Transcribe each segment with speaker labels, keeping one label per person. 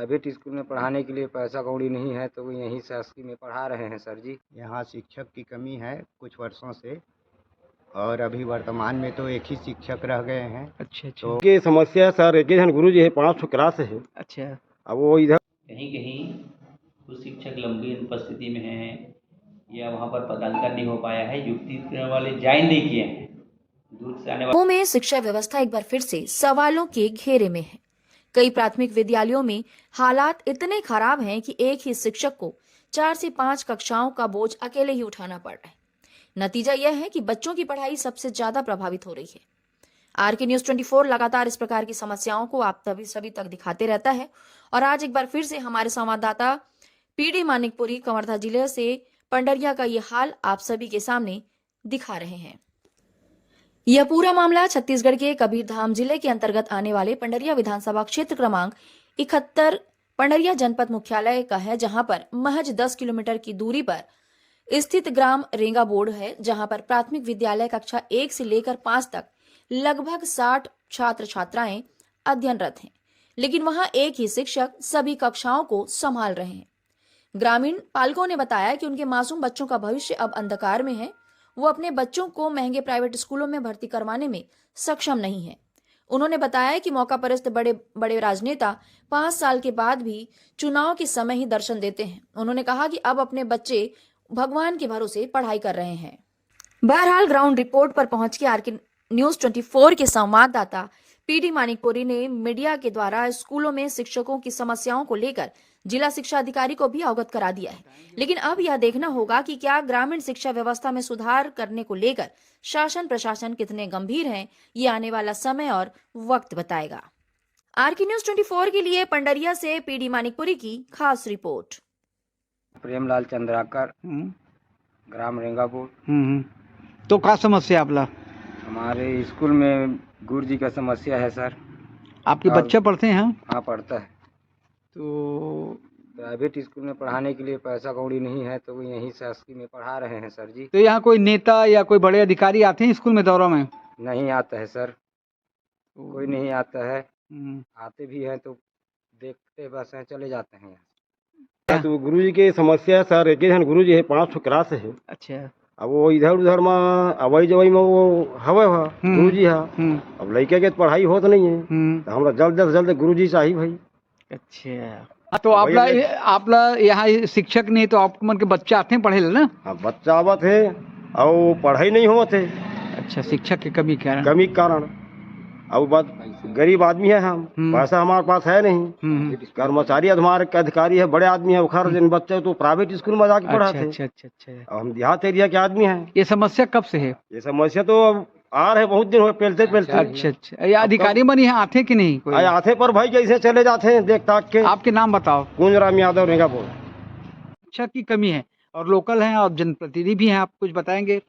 Speaker 1: Private school में पढ़ाने के लिए पैसा कौड़ी नहीं है तो यहीं शासकीय में पढ़ा रहे हैं सर जी।
Speaker 2: यहाँ शिक्षक की कमी है कुछ वर्षों से, और अभी वर्तमान में तो एक ही शिक्षक रह गए हैं।
Speaker 3: अच्छा अच्छा।
Speaker 2: तो
Speaker 1: ये समस्या है सर, एक जन गुरु जी है, 500 क्लास है।
Speaker 3: अच्छा।
Speaker 1: अब वो इधर
Speaker 4: कहीं कहीं कुछ शिक्षक लंबी अनुपस्थिति में हैं या वहाँ पर पदाधिकार नहीं हो पाया है, युक्तिकरण वाले ज्वाइन नहीं किए हैं, दूर से आने वाले
Speaker 5: में शिक्षा व्यवस्था एक बार फिर से सवालों के घेरे में है। कई प्राथमिक विद्यालयों में हालात इतने खराब हैं कि एक ही शिक्षक को 4 से 5 कक्षाओं का बोझ अकेले ही उठाना पड़ रहा है। नतीजा यह है कि बच्चों की पढ़ाई सबसे ज्यादा प्रभावित हो रही है। RK News 24 लगातार इस प्रकार की समस्याओं को आप सभी तक दिखाते रहता है और आज एक बार फिर से हमारे संवाददाता PD मानिकपुरी कवर्धा जिले से पंडरिया का ये हाल आप सभी के सामने दिखा रहे हैं। यह पूरा मामला छत्तीसगढ़ के कबीरधाम जिले के अंतर्गत आने वाले पंडरिया विधानसभा क्षेत्र क्रमांक 71 पंडरिया जनपद मुख्यालय का है, जहां पर महज 10 किलोमीटर की दूरी पर स्थित ग्राम रेंगा बोर्ड है, जहां पर प्राथमिक विद्यालय कक्षा 1 से लेकर 5 तक लगभग 60 छात्र छात्राएं अध्ययनरत हैं, लेकिन वहां एक ही शिक्षक सभी कक्षाओं को संभाल रहे हैं। ग्रामीण पालकों ने बताया कि उनके मासूम बच्चों का भविष्य अब अंधकार में है। वो अपने बच्चों को महंगे प्राइवेट स्कूलों में भर्ती करवाने में सक्षम नहीं है। उन्होंने बताया कि मौका परस्त बड़े बड़े राजनेता 5 साल के बाद भी चुनाव के समय ही दर्शन देते हैं। उन्होंने कहा कि अब अपने बच्चे भगवान के भरोसे पढ़ाई कर रहे हैं। बहरहाल ग्राउंड रिपोर्ट पर पहुंच के RK News 24 के संवाददाता PD मानिकपुरी ने मीडिया के द्वारा स्कूलों में शिक्षकों की समस्याओं को लेकर जिला शिक्षा अधिकारी को भी अवगत करा दिया है, लेकिन अब यह देखना होगा कि क्या ग्रामीण शिक्षा व्यवस्था में सुधार करने को लेकर शासन प्रशासन कितने गंभीर हैं, ये आने वाला समय और वक्त बताएगा। RK News 24 के लिए पंडरिया से PD मानिकपुरी की खास रिपोर्ट।
Speaker 1: प्रेमलाल चंद्राकर, ग्राम रेंगापुर।
Speaker 3: तो क्या समस्या आपला?
Speaker 1: हमारे स्कूल में गुरु जी का समस्या है सर।
Speaker 3: आपके बच्चे पढ़ते हैं?
Speaker 1: हाँ, पढ़ता है।
Speaker 3: तो
Speaker 1: प्राइवेट स्कूल में पढ़ाने के लिए पैसा कौड़ी नहीं है तो यहीं शासकीय में पढ़ा रहे हैं सर जी।
Speaker 3: तो यहाँ कोई नेता या कोई बड़े अधिकारी आते हैं स्कूल में दौरा में?
Speaker 1: नहीं आता है सर, कोई नहीं आता है। आते भी हैं तो देखते बस हैं, चले जाते हैं। तो गुरु जी की समस्या है सर, एक जन गुरु जी है, 500 क्लास है।
Speaker 3: अच्छा।
Speaker 1: अब वो इधर उधर में अवई जवई में वो हवे गुरु जी है। अब लड़के के पढ़ाई होत नहीं है तो हमरा जल्द से जल्द गुरु जी चाहिए भाई।
Speaker 3: अच्छा। तो आपला यहाँ शिक्षक नहीं तो आप मन के बच्चे आते हैं पढ़े ना?
Speaker 1: हाँ, बच्चा आवत है और पढ़ाई नहीं होत है।
Speaker 3: अच्छा, शिक्षक के कमी
Speaker 1: के कारण। अब बात गरीब आदमी है, हम पैसा हमारे पास है नहीं। कर्मचारी हमारे अधिकारी है, बड़े आदमी है, उखाड़ जिन बच्चे तो प्राइवेट स्कूल में जाके पढ़ाते हैं।
Speaker 3: अच्छा।
Speaker 1: हम देहात एरिया के आदमी हैं।
Speaker 3: ये समस्या कब से है?
Speaker 1: ये समस्या तो अब आ रहे बहुत दिन हो पहलते।
Speaker 3: अच्छा। ये अधिकारी मन यहाँ आते कि नहीं? कोई
Speaker 1: आते पर भाई जैसे चले जाते हैं देख ताक के।
Speaker 3: आपके नाम बताओ।
Speaker 1: कुंजराम यादव, रेंगापुर।
Speaker 3: शिक्षक की कमी है और लोकल हैं और जनप्रतिनिधि भी हैं, आप कुछ बताएंगे?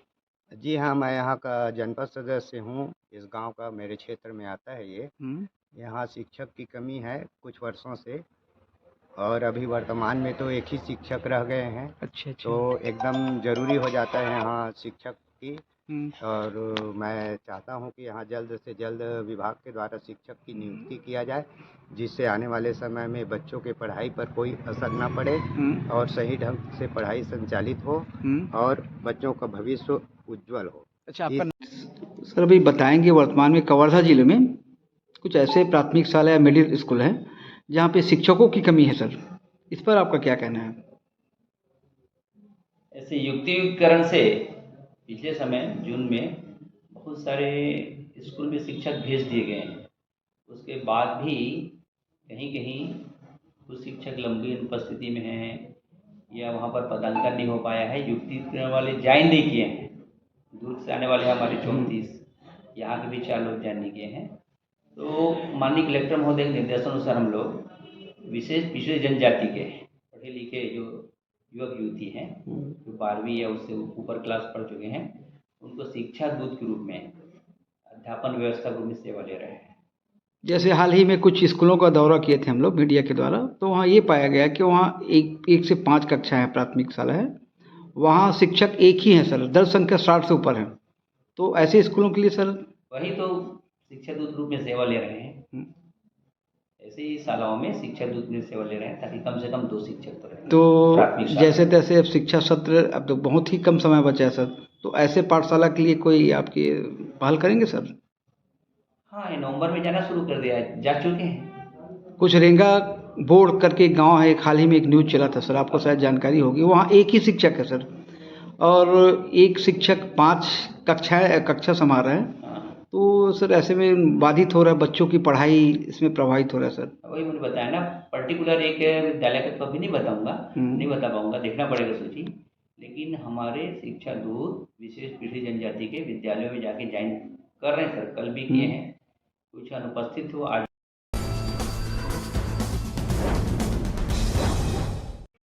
Speaker 2: जी हाँ, मैं यहाँ का जनपद सदस्य हूँ। इस गांव का मेरे क्षेत्र में आता है ये। यहाँ शिक्षक की कमी है कुछ वर्षों से, और अभी वर्तमान में तो एक ही शिक्षक रह गए हैं।
Speaker 3: अच्छा।
Speaker 2: तो एकदम ज़रूरी हो जाता है यहाँ शिक्षक की, और मैं चाहता हूँ कि यहाँ जल्द से जल्द विभाग के द्वारा शिक्षक की नियुक्ति किया जाए, जिससे आने वाले समय में बच्चों के पढ़ाई पर कोई असर ना पड़े और सही ढंग से पढ़ाई संचालित हो और बच्चों का भविष्य उज्जवल हो।
Speaker 3: अच्छा, आपका सर अभी बताएंगे वर्तमान में कवर्धा जिले में कुछ ऐसे प्राथमिक शाला या मिडिल स्कूल हैं जहाँ पे शिक्षकों की कमी है सर, इस पर आपका क्या कहना है?
Speaker 4: ऐसे युक्तिकरण से पिछले समय जून में बहुत सारे स्कूल में शिक्षक भेज दिए गए हैं। उसके बाद भी कहीं कहीं कुछ शिक्षक लंबी अनुपस्थिति में हैं या वहाँ पर पदाधिकार नहीं हो पाया है, युक्तिकरण वाले ज्वाइन नहीं किए हैं, दूर से आने वाले हमारे 34 यहाँ के भी 4 लोग ज्वाइन नहीं किए हैं। तो माननीय कलेक्टर महोदय के निर्देशानुसार हम लोग विशेष पिछड़ी जनजाति के पढ़े लिखे जो युवक युवती हैं जो 12वीं या उससे ऊपर क्लास पढ़ चुके हैं, उनको शिक्षा दूत के रूप में अध्यापन व्यवस्था रूप में सेवा ले रहे हैं।
Speaker 3: जैसे हाल ही में कुछ स्कूलों का दौरा किए थे हम लोग मीडिया के द्वारा, तो वहाँ ये पाया गया कि वहाँ एक से 5 कक्षाएँ प्राथमिक शाला है, वहाँ शिक्षक एक ही हैं सर, दल संख्या 60 से ऊपर है। तो ऐसे स्कूलों के लिए सर
Speaker 4: वही तो शिक्षा दूत रूप में सेवा ले रहे हैं। ऐसे ही शालाओं में शिक्षक दूत में सेवा ले रहे हैं ताकि कम से कम 2 शिक्षक तो रहें।
Speaker 3: तो
Speaker 4: प्राथमिक शाला।
Speaker 3: जैसे तैसे अब शिक्षा सत्र अब तो बहुत ही कम समय बचा है सर, तो ऐसे पाठशाला के लिए कोई आपकी पहल करेंगे सर?
Speaker 4: हाँ, ये नवंबर में जाना शुरू कर दिया है, जा चुके हैं।
Speaker 3: कुछ रेंगा बोर्ड करके एक गांव है, एक हाल ही में एक न्यूज़ चला था सर, आपको शायद जानकारी होगी। वहाँ एक ही शिक्षक है सर, और एक शिक्षक 5 कक्षा संभाल रहा है।
Speaker 4: हाँ,
Speaker 3: तो सर ऐसे में बाधित हो रहा है, बच्चों की पढ़ाई इसमें प्रभावित हो रहा है सर।
Speaker 4: वही मैंने बताया ना, पर्टिकुलर एक विद्यालय का तो अभी नहीं बताऊंगा, नहीं बता पाऊंगा, देखना पड़ेगा सूची। लेकिन हमारे शिक्षा दूत विशेष पीढ़ी जनजाति के विद्यालयों में जाके ज्वाइन कर रहे हैं सर, कल भी किए हैं। कुछ अनुपस्थित हो आज